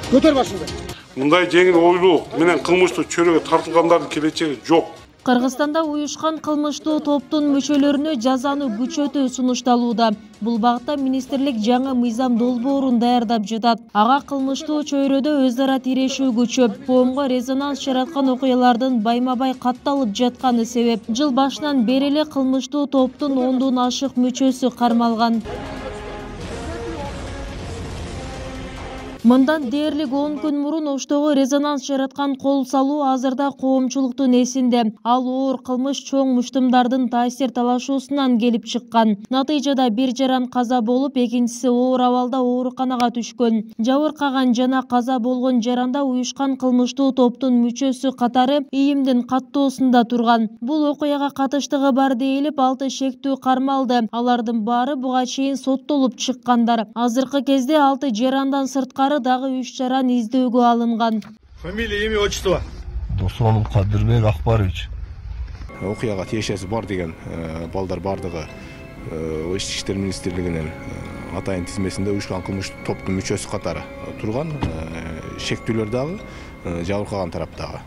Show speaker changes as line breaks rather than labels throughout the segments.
Көтөр башыңды.
Мындай жеңил ойлуу менен кылмыштуу чөйрөгө тартылгандардын келечеги жок.
Кыргызстанда уюшкан кылмыштуу топтун мүчөлөрүнө жазаны күчөтүү сунушталууда. Бул багытта министрлик жаңы мыйзам долбоорун даярдап жатат. Ага кылмыштуу чөйрөдө өз ара тирешүү күчөп, коомго резонанс жараткан окуялардын байма-бай катталып жатканы себеп. Жыл башынан бери эле кылмыштуу топтун 10дон ашык мүчөсү кармалган. Мындан дээрлик 10 күн мурун Оштогу резонанс жараткан кол салуу азырда коомчулуктун эсинде. Ал оор кылмыш чоң муштумдардын таасир талашуусунан келип чыккан. Натыйжада бир жаран каза болуп, экинчиси оор абалда ооруканага түшкөн. Жабыркаган жана каза болгон жаранда уюшкан кылмыштуу топтун мүчөсү катары ийимдин каттоосунда турган. Бул окуяга катыштыгы бар дейилип, 6 шектүү кармалды. Алардын баары буга чейин соттолуп чыккандар. Азыркы кезде 6 жарандан сырткары дагы 3 жаран издөөгө алынган.
Фамилия, имя, отчество?
Досмонов Кадырбек Акбарович.
Окуяга тиешеси бар деген балдар бардыгы Ички иштер министрлигинин атайын тизмесинде уюшкан кылмыштуу топтун мүчөсү катары турган, шектүүлөр дагы жабыркаган тараптагы.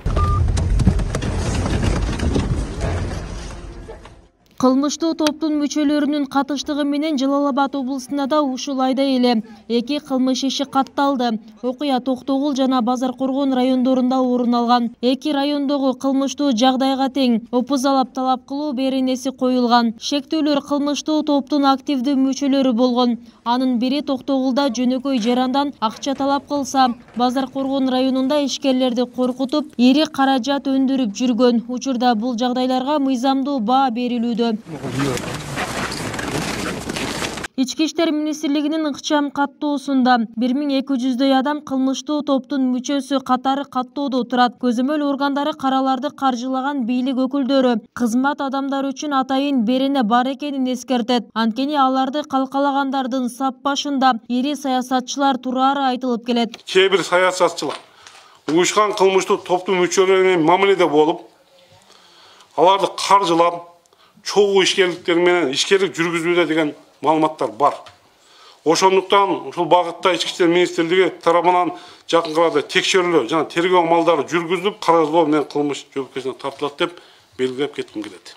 Кылмыштуу топтун мүчөлөрүнүн катыштыгы менен Жалал Абад облусунда да ушул айда эле 2 кылмыш иши катталды. Окуя Токтогул жана Базар Коргон райондорунда орун алган. 2 райондогу кылмыштуу жагдайга тең опузалап талап кылуу беренеси коюлган. Шектүүлөр кылмыштуу топтун активдүү мүчөлөрү болгон. Анын бири Токтогулда жөнөкөй жарандан акча талап кылса, Базар Коргон районунда ишкерлерди коркутуп, ири каражат өндүрүп жүргөн. Учурда бул жагдайларга мыйзамдуу баа берилүүдө. Ички иштер министрлигинин ыкчам каттоосунда 1200дөй адам кылмыштуу топтун мүчөсү катары каттоодо турат. Көзөмөл органдары караларды каржылаган бийлик өкүлдөрү кызмат адамдары үчүн атайын берене бар экенин эскертет. Анткени аларды калкалагандардын сап башында ири саясатчылар турары айтылып келет.
Кээ бир саясатчылар уюшкан кылмыштуу топтун мүчөлөрү менен мамиледе болуп, аларды каржылап, чогуу ишкерликтер менен ишкерлик жүргүзүүдө деген маалыматтар бар. Ошондуктан ушул багытта Ички иштер министрлиги тарабынан жакынкы арада текшерүүлөр жана тергөө амалдары жүргүзүлүп, кароздоо менен кылмыш жоопкерчиликке тартылат деп белгилеп кетким келет.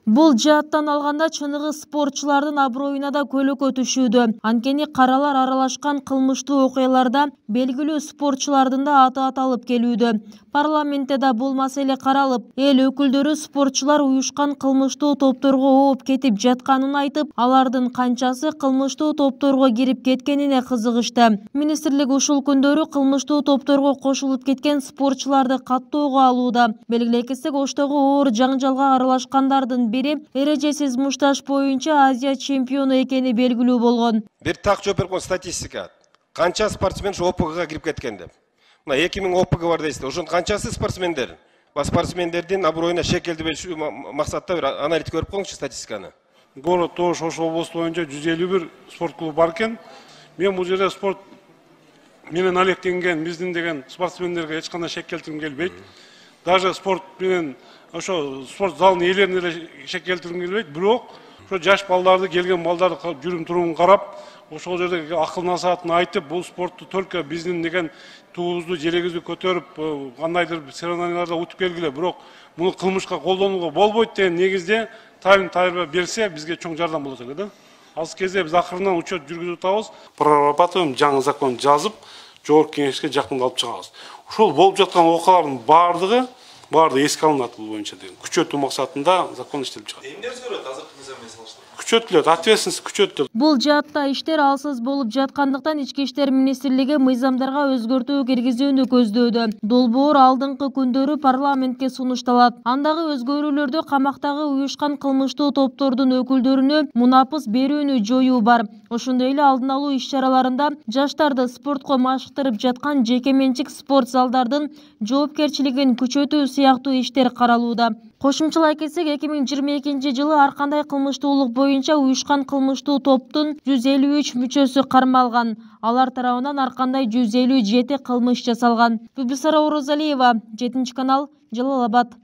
Бул жааттан алганда чыныгы спортчулардын аброюна да көлөкө түшүүдө. Анткени каралар аралашкан кылмыштуу окуяларда белгилүү спортчулардын да аты аталып келүүдө. Парламентте да бул маселе каралып, эл өкүлдөрү спортчулар уюшкан кылмыштуу топторго ооп кетип жатканын айтып, алардын канчасы кылмыштуу топторго кирип кеткенине кызыгышты. Министрлик ушул күндөрү кылмыштуу топторго кошулуп кеткен спортчуларды каттоого алууда. Белгилей кетсек, Оштогу оор жаңжалга аралашкандардын бири эрежесиз мушташ боюнча Азия чемпиону экени белгилүү болгон.
Бир так жооп берген статистика. Канча спортсмен ОПГ-га кирип кеткен деп. Мына 2000 ОПГ бар дейсиздер. Ошонун канчасы спортсмендер? Спортсмендердин аброюна шек келтирбешүү максатта бир аналитик көрүп коңузчу статистиканы.
Город Ош облусу боюнча 151 спорт клубу бар экен. Мен бул жерде спорт менен алектенген биздин деген спортсмендерге эч кандай шек келтиргим келбейт. Даже спорт менен ошо спорт залынын ээлерине эле шек келтиргим келбейт. Бирок ошо жаш балдарды, келген балдарды жүрүм турумун карап, ошол жерде акыл насаатын айтып, бул спортту только биздин деген туубузду, жерегибизди көтөрүп, кандайдыр соревнованияларда утуп келгиле, бирок муну кылмышка колдонууга болбойт деген негизде тайынтайба берсе, бизге чоң жардам болот эле да. Азыр кезде биз акырынан учет жүргүзүп атабыз, прорабатываем, жаңы закон жазып, жогорку кеңешке жакында алып чыгабыз. Ушул болуп жаткан окуялардын баардыгы эске алынат бул боюнча деген. Күчөтүү максатында закон иштелип чыгат.
Эмне өзгөрөт азыркы мыйзам менен салыштырганда?
Күчөтүлөт, ответственность күчөтүлөт.
Бул жаатта иштер алсыз болуп жаткандыктан Ички иштер министрлиги мыйзамдарга өзгөртүү киргизүүнү көздөөдө. Долбоор алдыңкы күндөрү парламентке сунушталат. Андагы өзгөрүүлөрдө камактагы уюшкан кылмыштуу топтордун өкүлдөрүнө мунапыс берүүнү жоюу бар. Ошондой эле алдын алуу иш-чараларында жаштарды спортко машыктырып жаткан жеке менчик спорт залдардын жоопкерчилигин күчөтүү сыяктуу иштер каралууда. Кошумчалай кетсек, 2022 жылы ар кандай кылмыштуулук боюнча уюшкан кылмыштуу топтун 153 мүчөсү кармалган. Алар тарабынан ар кандай 157 кылмыш жасалган. Бибисара Орозалиева, 7 канал, Жалал Абад.